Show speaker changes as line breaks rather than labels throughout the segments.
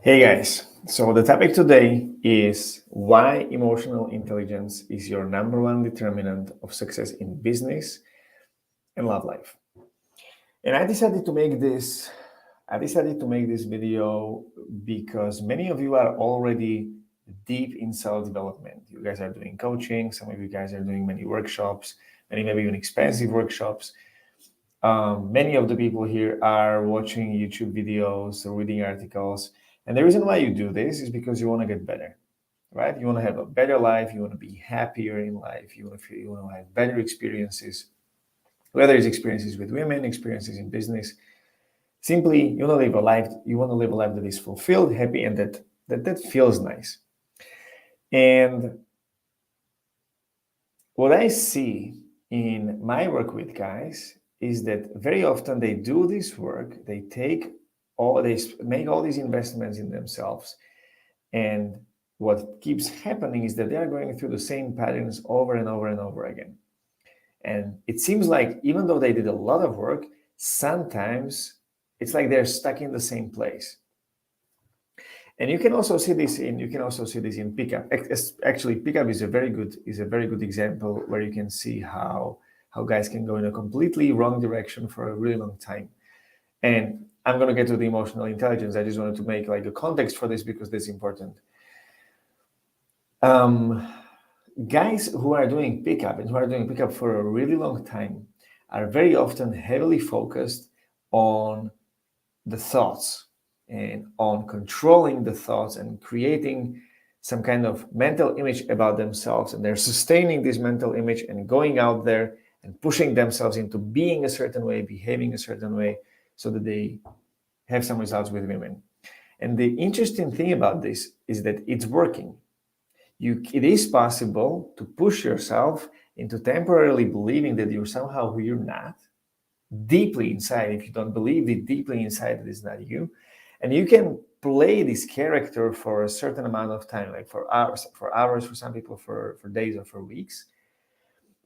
Hey guys, so the topic today is why emotional intelligence is your number one determinant of success in business and love life. And I decided to make this video because many of you are already deep in self development. You guys are doing coaching, some of you guys are doing many workshops, many maybe even expensive workshops. Many of the people here are watching YouTube videos or reading articles. And the reason why you do this is because you want to get better, right? You want to have a better life. You want to be happier in life. You want to have better experiences, whether it's experiences with women, experiences in business. Simply, you want to live a life. You want to live a life that is fulfilled, happy, and that feels nice. And what I see in my work with guys is that very often they do this work, they make all these investments in themselves, and what keeps happening is that they are going through the same patterns over and over and over again. And it seems like even though they did a lot of work, sometimes it's like they're stuck in the same place. And you can also see this in pickup. Actually, pickup is a very good example where you can see how guys can go in a completely wrong direction for a really long time. And I'm going to get to the emotional intelligence. I just wanted to make like a context for this because that's important. Guys who are doing pickup and who are doing pickup for a really long time are very often heavily focused on the thoughts and on controlling the thoughts and creating some kind of mental image about themselves. And they're sustaining this mental image and going out there and pushing themselves into being a certain way, behaving a certain way, so that they have some results with women. And the interesting thing about this is that it's working. It is possible to push yourself into temporarily believing that you're somehow who you're not, deeply inside. If you don't believe it deeply inside, it is not you. And you can play this character for a certain amount of time, like for hours, for some people, for days or for weeks.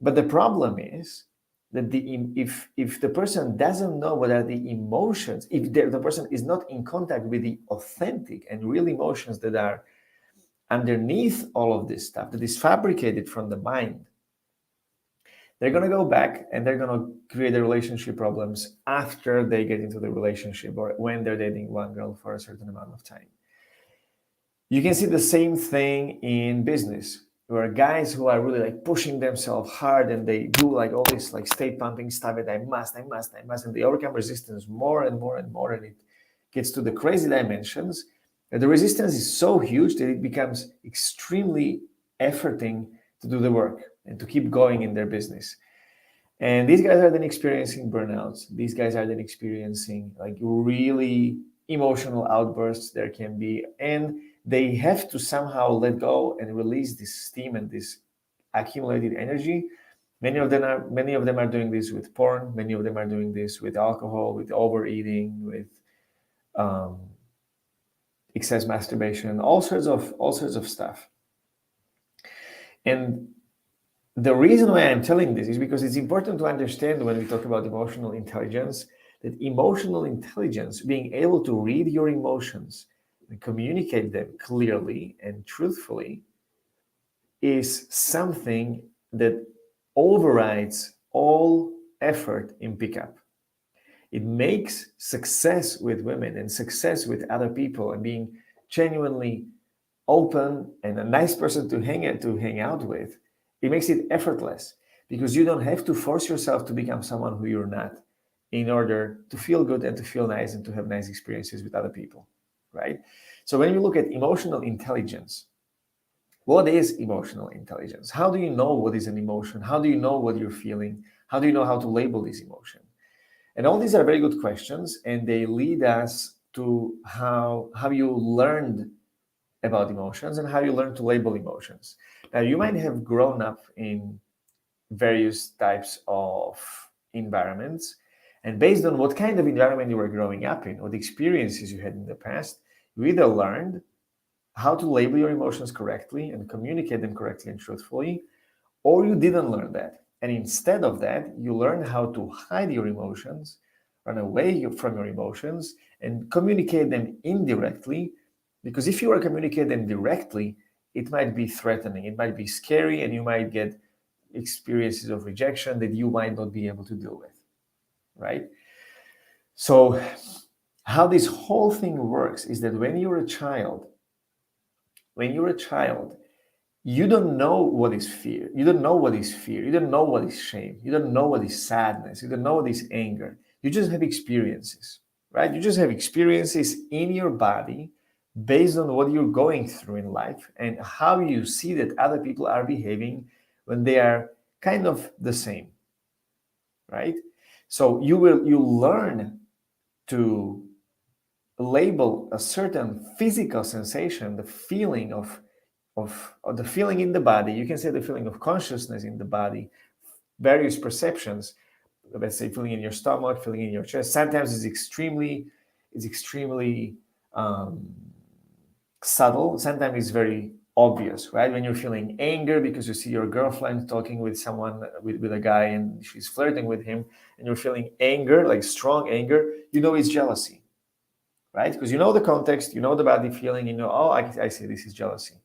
But the problem is that if the person doesn't know what are the emotions, if the person is not in contact with the authentic and real emotions that are underneath all of this stuff, that is fabricated from the mind, they're going to go back and they're going to create the relationship problems after they get into the relationship or when they're dating one girl for a certain amount of time. You can see the same thing in business, where guys who are really like pushing themselves hard and they do like all this like state pumping stuff and I must, and they overcome resistance more and more and more, and it gets to the crazy dimensions. And the resistance is so huge that it becomes extremely efforting to do the work and to keep going in their business. And these guys are then experiencing burnouts. These guys are then experiencing like really emotional outbursts there can be. And they have to somehow let go and release this steam and this accumulated energy. Many of them are doing this with porn. Many of them are doing this with alcohol, with overeating, with excess masturbation, all sorts of stuff. And the reason why I'm telling this is because it's important to understand when we talk about emotional intelligence, that emotional intelligence, being able to read your emotions and communicate them clearly and truthfully, is something that overrides all effort in pickup. It makes success with women and success with other people and being genuinely open and a nice person to hang out with, it makes it effortless because you don't have to force yourself to become someone who you're not in order to feel good and to feel nice and to have nice experiences with other people, right? So when you look at emotional intelligence, what is emotional intelligence? How do you know what is an emotion? How do you know what you're feeling? How do you know how to label this emotion? And all these are very good questions, and they lead us to how you learned about emotions and how you learn to label emotions. Now, you might have grown up in various types of environments, and based on what kind of environment you were growing up in or the experiences you had in the past, you either learned how to label your emotions correctly and communicate them correctly and truthfully, or you didn't learn that. And instead of that, you learn how to hide your emotions, run away from your emotions, and communicate them indirectly Because if you are communicating directly, it might be threatening, it might be scary, and you might get experiences of rejection that you might not be able to deal with, right? So how this whole thing works is that when you're a child, you don't know what is fear. You don't know what is fear. You don't know what is shame. You don't know what is sadness. You don't know what is anger. You just have experiences, right? You just have experiences in your body based on what you're going through in life and how you see that other people are behaving when they are kind of the same, right? So you learn to label a certain physical sensation, the feeling of the feeling in the body. You can say the feeling of consciousness in the body, various perceptions. Let's say feeling in your stomach, feeling in your chest. Sometimes it's extremely subtle. Sometimes it's very obvious, right? When you're feeling anger because you see your girlfriend talking with someone, with a guy, and she's flirting with him, and you're feeling anger, like strong anger, you know it's jealousy, right? Because you know the context, you know the body feeling, you know, oh, I see, this is jealousy.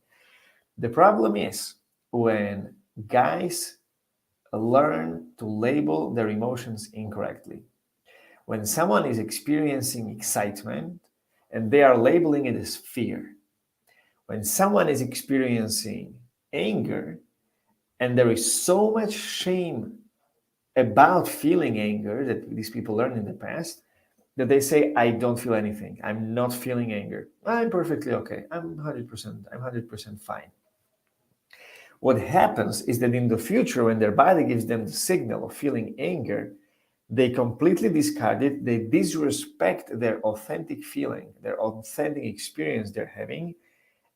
The problem is when guys learn to label their emotions incorrectly. When someone is experiencing excitement and they are labeling it as fear. When someone is experiencing anger and there is so much shame about feeling anger that these people learned in the past, that they say, I don't feel anything. I'm not feeling anger. I'm perfectly okay. I'm 100% fine. What happens is that in the future, when their body gives them the signal of feeling anger, they completely discard it. They disrespect their authentic feeling, their authentic experience they're having,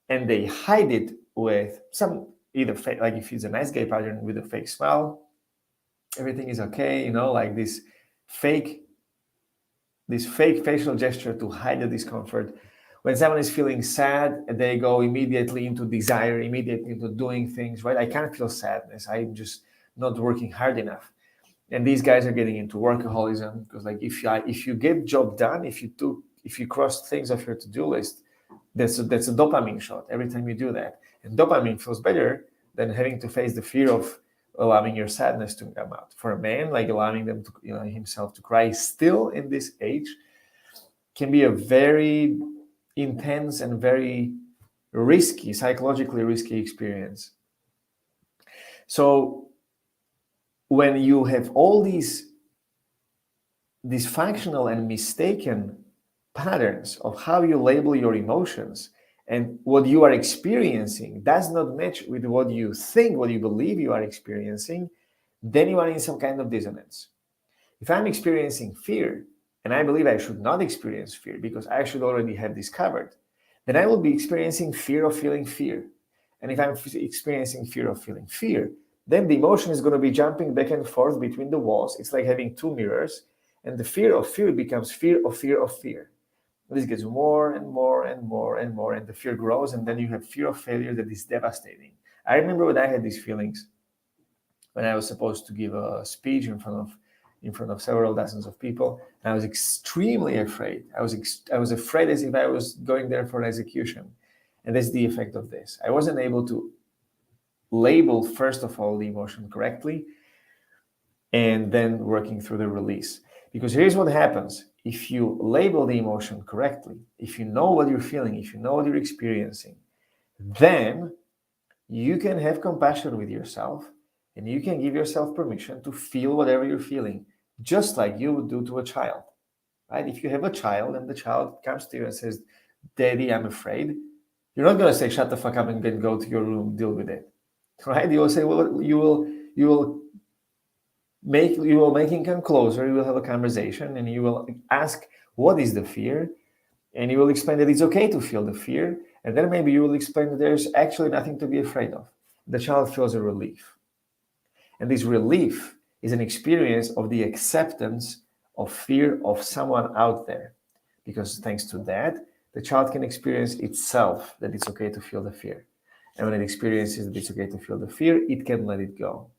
and they hide it with some either fake, like if it's a nice guy pattern with a fake smile, everything is okay, you know, like this fake facial gesture to hide the discomfort. When someone is feeling sad, they go immediately into desire, immediately into doing things, right? I can't feel sadness. I'm just not working hard enough. And these guys are getting into workaholism because, like, if you get job done, if you cross things off your to-do list, that's a dopamine shot every time you do that. And dopamine feels better than having to face the fear of allowing your sadness to come out. For a man, like allowing them to, himself to cry still in this age can be a very intense and very risky, psychologically risky experience. So when you have all these dysfunctional and mistaken patterns of how you label your emotions, and what you are experiencing does not match with what you think, what you believe you are experiencing, then you are in some kind of dissonance. If I'm experiencing fear and I believe I should not experience fear because I should already have discovered, then I will be experiencing fear of feeling fear. And if I'm experiencing fear of feeling fear, then the emotion is going to be jumping back and forth between the walls. It's like having two mirrors, and the fear of fear becomes fear of fear of fear. This gets more and more and more and more, and the fear grows, and then you have fear of failure that is devastating. I remember when I had these feelings when I was supposed to give a speech in front of several dozens of people, and I was extremely afraid. I was afraid as if I was going there for execution, and that's the effect of this. I wasn't able to label first of all the emotion correctly, and then working through the release. Because here's what happens. If you label the emotion correctly, if you know what you're feeling, if you know what you're experiencing, then you can have compassion with yourself and you can give yourself permission to feel whatever you're feeling, just like you would do to a child, right? If you have a child and the child comes to you and says, Daddy, I'm afraid, you're not going to say, shut the fuck up and then go to your room, deal with it, right? You will say, well, you will make him come closer, you will have a conversation, and you will ask, what is the fear? And you will explain that it's okay to feel the fear, and then maybe you will explain that there's actually nothing to be afraid of. The child feels a relief. And this relief is an experience of the acceptance of fear of someone out there. Because thanks to that, the child can experience itself that it's okay to feel the fear. And when it experiences that it's okay to feel the fear, it can let it go.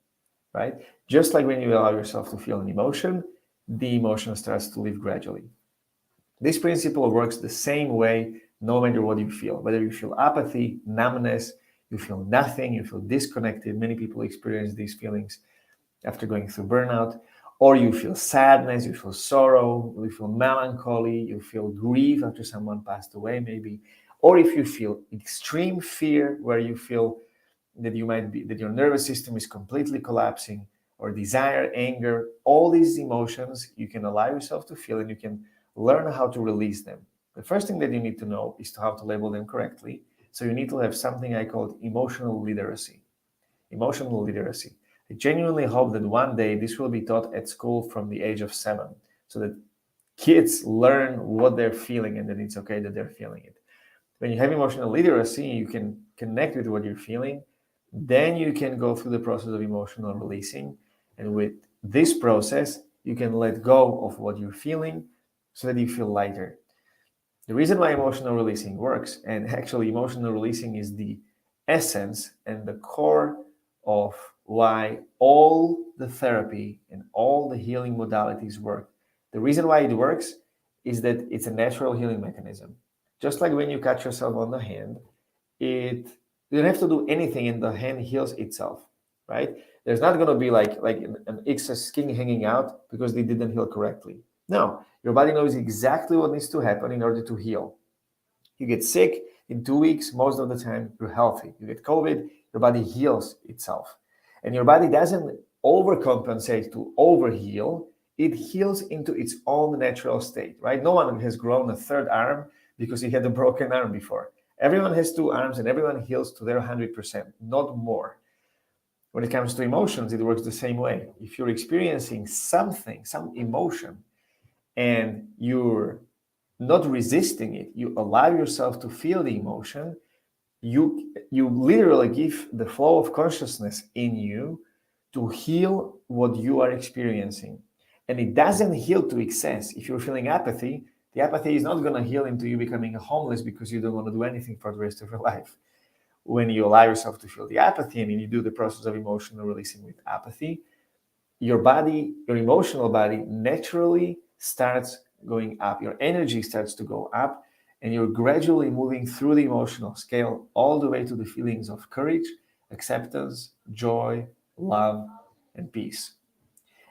Right? Just like when you allow yourself to feel an emotion, the emotion starts to leave gradually. This principle works the same way no matter what you feel. Whether you feel apathy, numbness, you feel nothing, you feel disconnected. Many people experience these feelings after going through burnout. Or you feel sadness, you feel sorrow, you feel melancholy, you feel grief after someone passed away, maybe. Or if you feel extreme fear, where you feel that your nervous system is completely collapsing, or desire, anger, all these emotions you can allow yourself to feel, and you can learn how to release them. The first thing that you need to know is how to label them correctly. So you need to have something I call emotional literacy. Emotional literacy. I genuinely hope that one day this will be taught at school from the age of 7, so that kids learn what they're feeling and that it's okay that they're feeling it. When you have emotional literacy, you can connect with what you're feeling. Then you can go through the process of emotional releasing. And with this process, you can let go of what you're feeling so that you feel lighter. The reason why emotional releasing works, and actually emotional releasing is the essence and the core of why all the therapy and all the healing modalities work. The reason why it works is that it's a natural healing mechanism. Just like when you cut yourself on the hand, you don't have to do anything and the hand heals itself, right? There's not going to be like an excess skin hanging out because they didn't heal correctly. No, your body knows exactly what needs to happen in order to heal. You get sick in 2 weeks, most of the time you're healthy. You get COVID, your body heals itself. And your body doesn't overcompensate to overheal, it heals into its own natural state, right? No one has grown a third arm because he had a broken arm before. Everyone has 2 arms and everyone heals to their 100%, not more. When it comes to emotions, it works the same way. If you're experiencing something, some emotion, and you're not resisting it, you allow yourself to feel the emotion, you literally give the flow of consciousness in you to heal what you are experiencing. And it doesn't heal to excess. If you're feeling apathy, the apathy is not going to heal into you becoming homeless because you don't want to do anything for the rest of your life. When you allow yourself to feel the apathy and you do the process of emotional releasing with apathy, your body, your emotional body naturally starts going up. Your energy starts to go up, and you're gradually moving through the emotional scale all the way to the feelings of courage, acceptance, joy, love, and peace.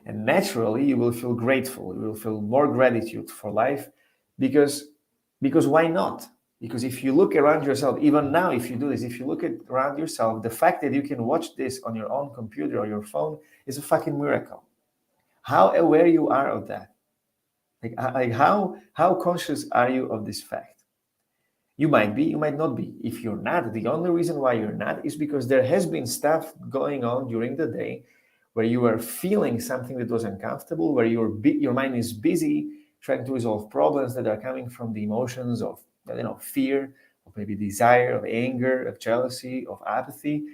And naturally, you will feel grateful. You will feel more gratitude for life because why not? Because if you look around yourself, even now, if you do this, if you look around yourself, the fact that you can watch this on your own computer or your phone is a fucking miracle. How aware you are of that? Like how conscious are you of this fact? You might be, you might not be. If you're not, the only reason why you're not is because there has been stuff going on during the day where you are feeling something that was uncomfortable, where your mind is busy trying to resolve problems that are coming from the emotions of fear, of maybe desire, of anger, of jealousy, of apathy.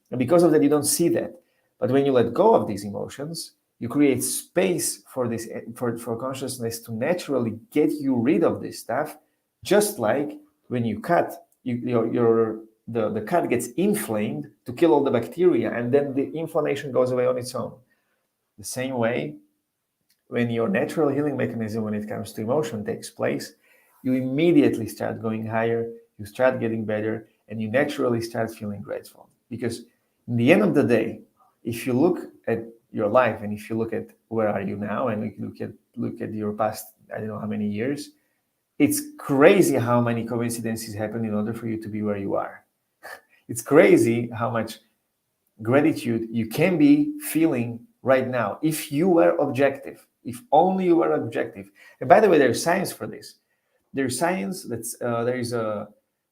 And because of that, you don't see that. But when you let go of these emotions, you create space for this for consciousness to naturally get you rid of this stuff, just like when you cut, the cut gets inflamed to kill all the bacteria, and then the inflammation goes away on its own. The same way, when your natural healing mechanism when it comes to emotion takes place, you immediately start going higher, you start getting better, and you naturally start feeling grateful. Because in the end of the day, if you look at your life and if you look at where are you now and look at your past, I don't know how many years, it's crazy how many coincidences happen in order for you to be where you are. It's crazy how much gratitude you can be feeling right now if you were objective, if only you were objective. And by the way, there's science for this. There's science that's there is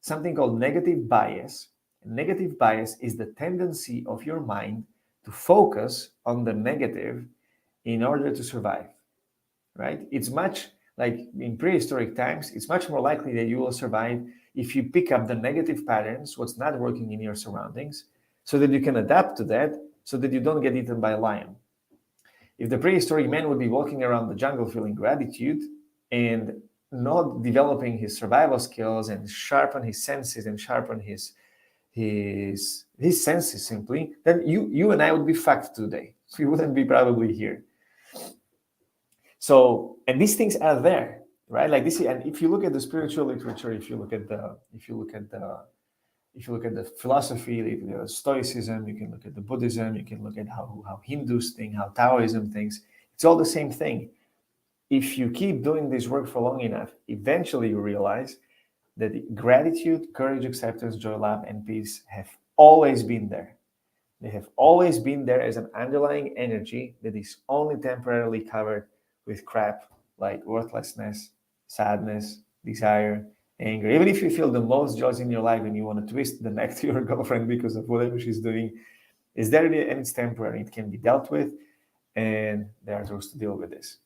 something called negative bias. Negative bias is the tendency of your mind to focus on the negative in order to survive, right? It's much like in prehistoric times, it's much more likely that you will survive if you pick up the negative patterns, what's not working in your surroundings, so that you can adapt to that, so that you don't get eaten by a lion. If the prehistoric man would be walking around the jungle feeling gratitude and not developing his survival skills and sharpen his senses and sharpen his senses simply, then you and I would be fucked today. We wouldn't be probably here. So, and these things are there. right? Like this, and if you look at the spiritual literature, if you look at the philosophy, the Stoicism, you can look at the Buddhism, you can look at how Hindus think, how Taoism thinks. It's all the same thing. If you keep doing this work for long enough, eventually you realize that gratitude, courage, acceptance, joy, love, and peace have always been there. They have always been there as an underlying energy that is only temporarily covered with crap like worthlessness, sadness, desire, anger. Even if you feel the most joy in your life and you want to twist the neck to your girlfriend because of whatever she's doing, is there, and it's temporary. It can be dealt with, and there are tools to deal with this.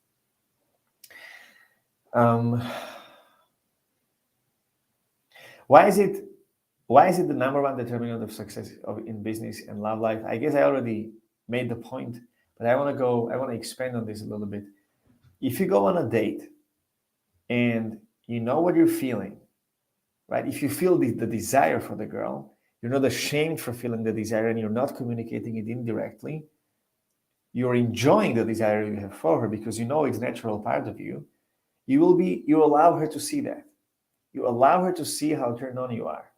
Why is it the number one determinant of success in business and love life? I guess I already made the point, but I want to expand on this a little bit. If you go on a date and you know what you're feeling, right? If you feel the desire for the girl, you're not ashamed for feeling the desire and you're not communicating it indirectly, you're enjoying the desire you have for her because you know it's a natural part of you, you allow her to see that. You allow her to see how turned on you are.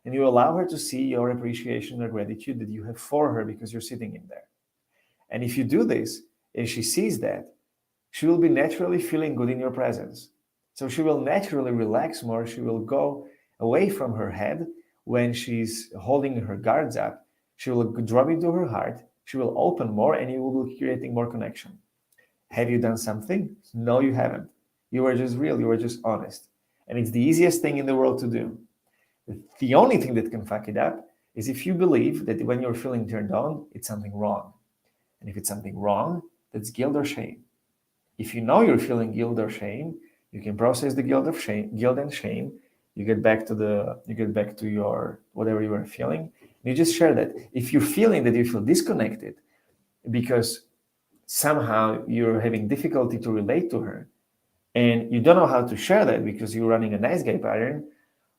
And you allow her to see your appreciation or gratitude that you have for her because you're sitting in there. And if you do this, and she sees that, she will be naturally feeling good in your presence. So she will naturally relax more. She will go away from her head when she's holding her guards up. She will drop into her heart. She will open more and you will be creating more connection. Have you done something? No, you haven't. You were just real. You were just honest. And it's the easiest thing in the world to do. The only thing that can fuck it up is if you believe that when you're feeling turned on, it's something wrong. And if it's something wrong, that's guilt or shame. If you know you're feeling guilt or shame, you can process the guilt and shame. You get back to your whatever you are feeling. You just share that. If you're feeling that you feel disconnected because somehow you're having difficulty to relate to her, and you don't know how to share that because you're running a nice guy pattern,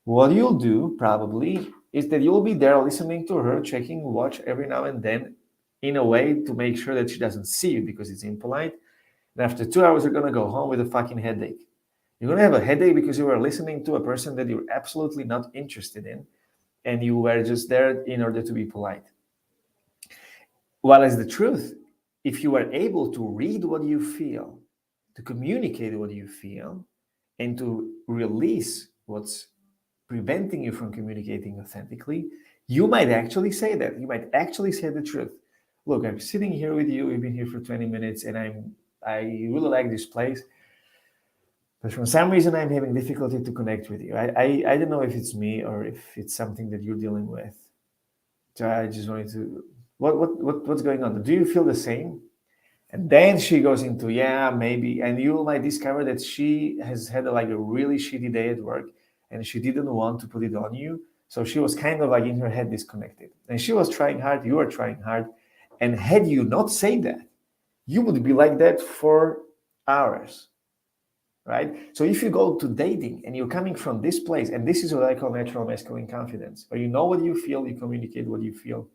what you'll do probably is that you'll be there listening to her, checking watch every now and then in a way to make sure that she doesn't see you because it's impolite. And after 2 hours, you're going to go home with a fucking headache. You're going to have a headache because you were listening to a person that you're absolutely not interested in, and you were just there in order to be polite. What is the truth? If you are able to read what you feel, to communicate what you feel, and to release what's preventing you from communicating authentically, you might actually say that. You might actually say the truth. Look, I'm sitting here with you. We've been here for 20 minutes, and I really like this place. But for some reason, I'm having difficulty to connect with you. I don't know if it's me or if it's something that you're dealing with. So I just wanted to, what's going on? Do you feel the same? And then she goes into, yeah, maybe. And you might discover that she has had a really shitty day at work and she didn't want to put it on you. So she was kind of like in her head disconnected. And she was trying hard, you were trying hard. And had you not said that, you would be like that for hours, right? So if you go to dating and you're coming from this place, and this is what I call natural masculine confidence, where you know what you feel, you communicate what you feel,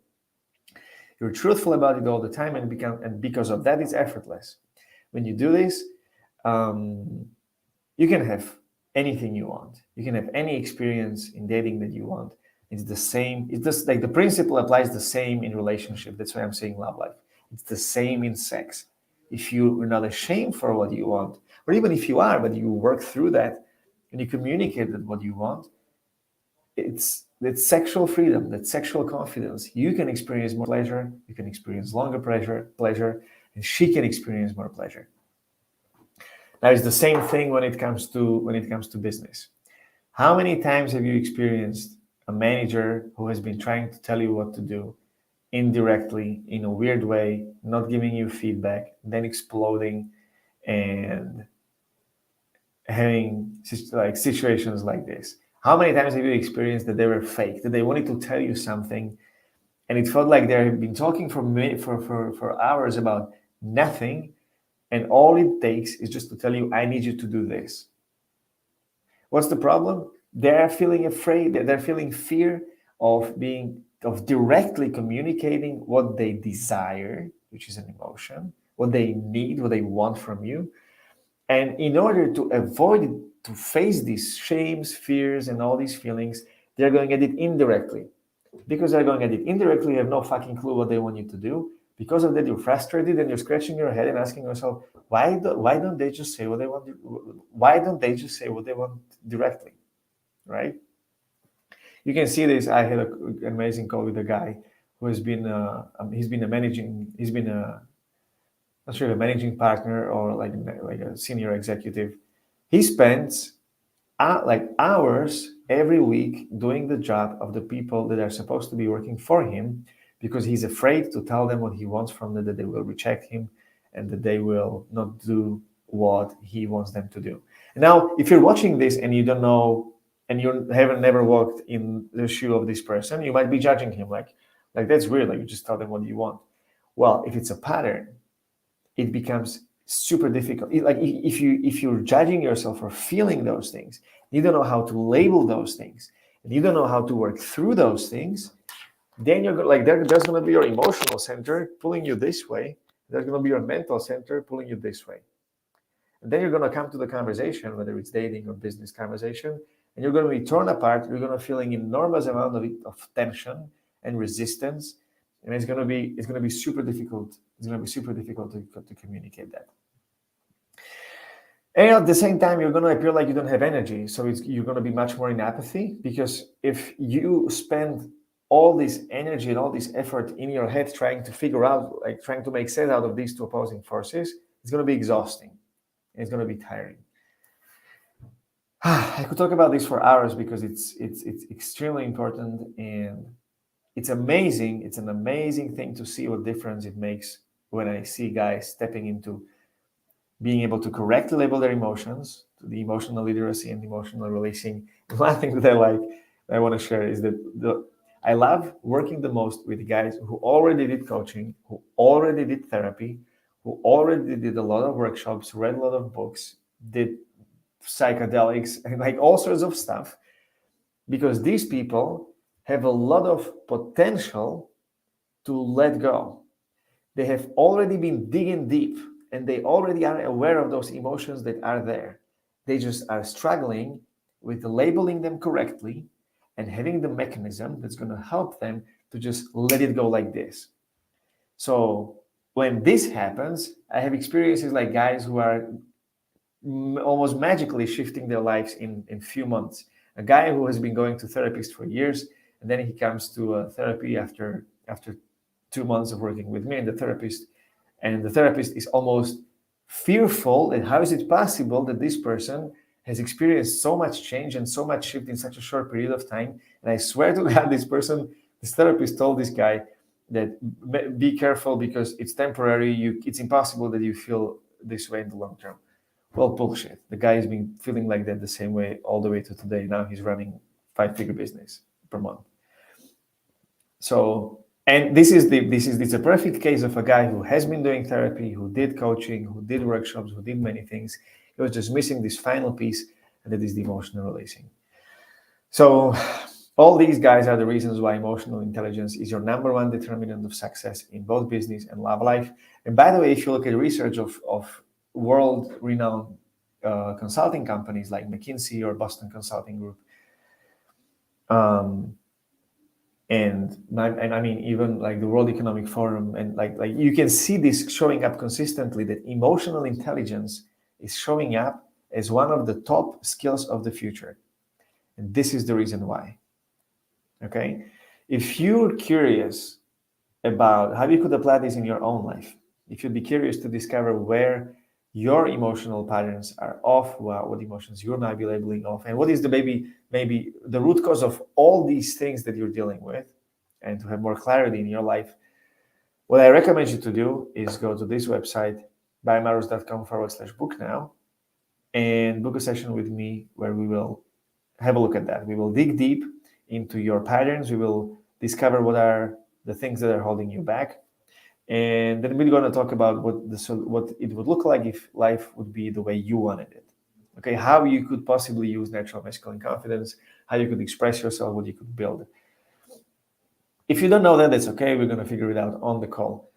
you're truthful about it all the time, and because of that, it's effortless. When you do this, you can have anything you want. You can have any experience in dating that you want. It's the same. It's just like the principle applies the same in relationship. That's why I'm saying love life. It's the same in sex. If you are not ashamed for what you want, or even if you are, but you work through that and you communicate what you want, it's sexual freedom, that sexual confidence. You can experience more pleasure, you can experience longer pleasure, and she can experience more pleasure. Now it's the same thing when it comes to business. How many times have you experienced a manager who has been trying to tell you what to do indirectly in a weird way, not giving you feedback, then exploding and having situations like this? How many times have you experienced that they were fake, that they wanted to tell you something and it felt like they've been talking for hours about nothing, and all it takes is just to tell you, I need you to do this. What's the problem? They're feeling afraid, they're feeling fear of directly communicating what they desire, which is an emotion, what they need, what they want from you. And in order to avoid it, to face these shames, fears, and all these feelings, they're going at it indirectly. Because they're going at it indirectly, you have no fucking clue what they want you to do. Because of that, you're frustrated and you're scratching your head and asking yourself, why don't they just say what they want? Why don't they just say what they want directly, right? You can see this. I had an amazing call with a guy who has been he's been a not sure a managing partner or like a senior executive. He spends like hours every week doing the job of the people that are supposed to be working for him because he's afraid to tell them what he wants from them, that they will reject him and that they will not do what he wants them to do. Now, if you're watching this and you don't know and you haven't never walked in the shoe of this person, you might be judging him like that's weird, like you just tell them what you want. Well, if it's a pattern, it becomes super difficult. Like if you're judging yourself for feeling those things, you don't know how to label those things, and you don't know how to work through those things, then you're like there's going to be your emotional center pulling you this way. There's going to be your mental center pulling you this way. And then you're going to come to the conversation, whether it's dating or business conversation, and you're going to be torn apart. You're going to feel an enormous amount of tension and resistance, and it's going to be super difficult. It's going to be super difficult to communicate that. And at the same time, you're going to appear like you don't have energy. So you're going to be much more in apathy, because if you spend all this energy and all this effort in your head trying to figure out, like trying to make sense out of these two opposing forces, it's going to be exhausting. And it's going to be tiring. I could talk about this for hours because it's extremely important, and it's amazing. It's an amazing thing to see what difference it makes when I see guys stepping into being able to correctly label their emotions, to the emotional literacy and emotional releasing. One thing that I want to share is that I love working the most with guys who already did coaching, who already did therapy, who already did a lot of workshops, read a lot of books, did psychedelics, and like all sorts of stuff, because these people have a lot of potential to let go. They have already been digging deep, and they already are aware of those emotions that are there. They just are struggling with labeling them correctly and having the mechanism that's going to help them to just let it go like this. So when this happens, I have experiences like guys who are almost magically shifting their lives in few months. A guy who has been going to therapists for years, and then he comes to therapy after 2 months of working with me and the therapist is almost fearful that how is it possible that this person has experienced so much change and so much shift in such a short period of time. And I swear to God, this therapist told this guy that be careful because it's temporary. It's impossible that you feel this way in the long term. Well, bullshit. The guy has been feeling like that the same way all the way to today. Now he's running 5-figure business per month. So, and this is a perfect case of a guy who has been doing therapy, who did coaching, who did workshops, who did many things. He was just missing this final piece, and that is the emotional releasing. So all these guys are the reasons why emotional intelligence is your number one determinant of success in both business and love life. And by the way, if you look at research of world-renowned consulting companies like McKinsey or Boston Consulting Group, and I mean even like the World Economic Forum, and like you can see this showing up consistently, that emotional intelligence is showing up as one of the top skills of the future. And this is the reason why. Okay, if you're curious about how you could apply this in your own life, if you'd be curious to discover where your emotional patterns are off, what emotions you're maybe labeling off, and what is the maybe the root cause of all these things that you're dealing with, and to have more clarity in your life, what I recommend you to do is go to this website, bymaros.com/book now, and book a session with me where we will have a look at that. We will dig deep into your patterns. We will discover what are the things that are holding you back. And then we're going to talk about what it would look like if life would be the way you wanted it. Okay, how you could possibly use natural masculine confidence, how you could express yourself, what you could build. If you don't know that, that's okay. We're going to figure it out on the call.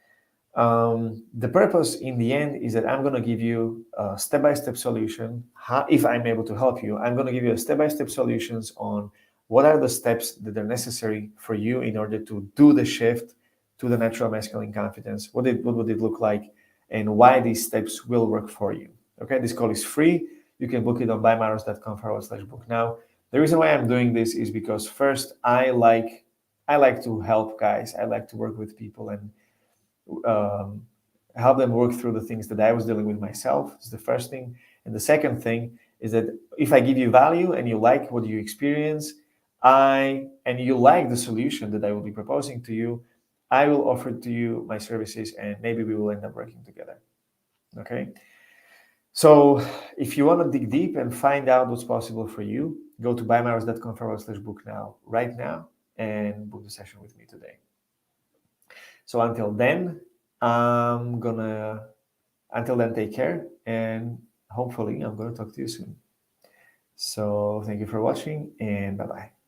The purpose in the end is that I'm going to give you a step-by-step solution. If I'm able to help you, I'm going to give you a step-by-step solutions on what are the steps that are necessary for you in order to do the shift to the natural masculine confidence. What would it look like, and why these steps will work for you. Okay, this call is free. You can book it on bymaros.com/book now. The reason why I'm doing this is because first, I like to help guys. I like to work with people and help them work through the things that I was dealing with myself. Is the first thing. And the second thing is that if I give you value and you like what you experience, and you like the solution that I will be proposing to you, I will offer to you my services, and maybe we will end up working together. Okay. So if you want to dig deep and find out what's possible for you, go to bymaros.com/book now, right now, and book the session with me today. So until then, take care, and hopefully I'm gonna talk to you soon. So thank you for watching, and bye-bye.